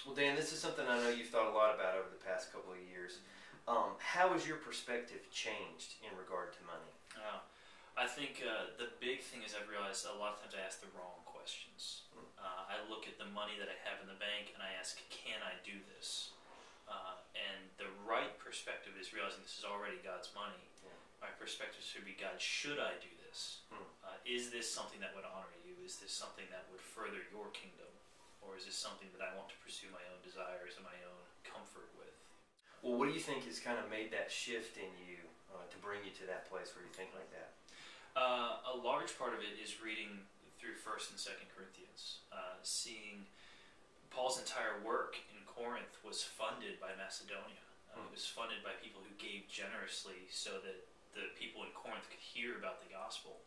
Well, Dan, this is something I know you've thought a lot about over the past couple of years. How has your perspective changed in regard to money? Uh, I think the big thing is I've realized a lot of times I ask the wrong questions. I look at the money that I have in the bank and I ask, can I do this? And the right perspective is realizing this is already God's money. Yeah. My perspective should be, God, should I do this? Is this something that would honor you? Is this something that would further your kingdom? Or is this something that I want to pursue my own desires and my own comfort with? Well, what do you think has kind of made that shift in you to bring you to that place where you think like that? A large part of it is reading through 1st and 2nd Corinthians, seeing Paul's entire work in Corinth was funded by Macedonia. It was funded by people who gave generously so that the people in Corinth could hear about the gospel.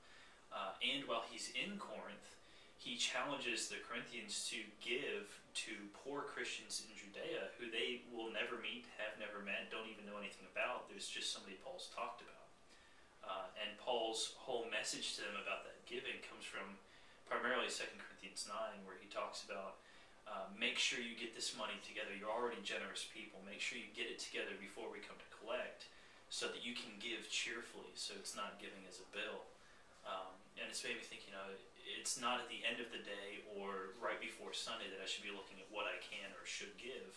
And while he's in Corinth, he challenges the Corinthians to give to poor Christians in Judea who they will never meet, have never met, don't even know anything about. There's just somebody Paul's talked about. And Paul's whole message to them about that giving comes from primarily 2 Corinthians 9, where he talks about make sure you get this money together. You're already generous people. Make sure you get it together before we come to collect so that you can give cheerfully, so it's not giving as a bill. And it's made me think, it's not at the end of the day or right before Sunday that I should be looking at what I can or should give.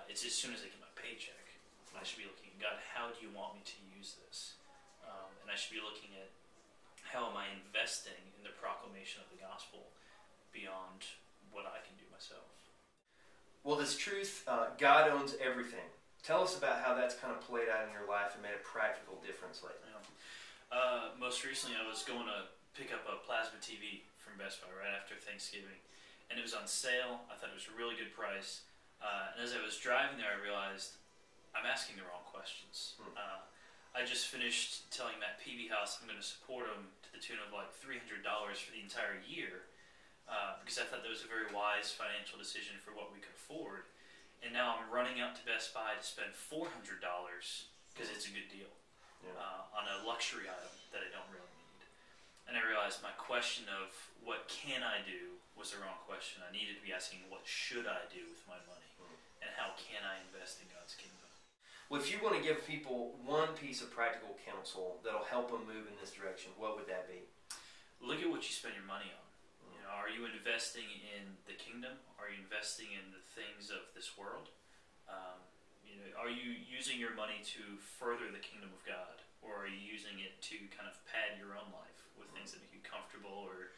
It's as soon as I get my paycheck. I should be looking at, God, how do you want me to use this? And I should be looking at how am I investing in the proclamation of the gospel beyond what I can do myself. Well, this truth, God owns everything. Tell us about how that's kind of played out in your life and made a practical difference lately. Most recently, I was going to pick up a plasma TV from Best Buy right after Thanksgiving, and it was on sale. I thought it was a really good price, and as I was driving there, I realized I'm asking the wrong questions. I just finished telling Matt Peavyhouse I'm going to support him to the tune of like $300 for the entire year, because I thought that was a very wise financial decision for what we could afford. And now I'm running out to Best Buy to spend $400 because it's a good deal on a luxury item that I don't really need. And I realized my question of what can I do was the wrong question. I needed to be asking what should I do with my money and how can I invest in God's kingdom. Well, if you want to give people one piece of practical counsel that'll help them move in this direction, what would that be? Look at what you spend your money on. Are you investing in the kingdom? Are you investing in the things of this world? Are you using your money to further the kingdom of God? Or are you using it to kind of pad your own life with things that make you comfortable or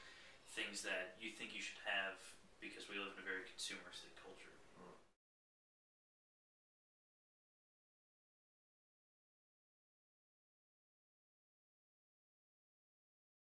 things that you think you should have because we live in a very consumeristic culture?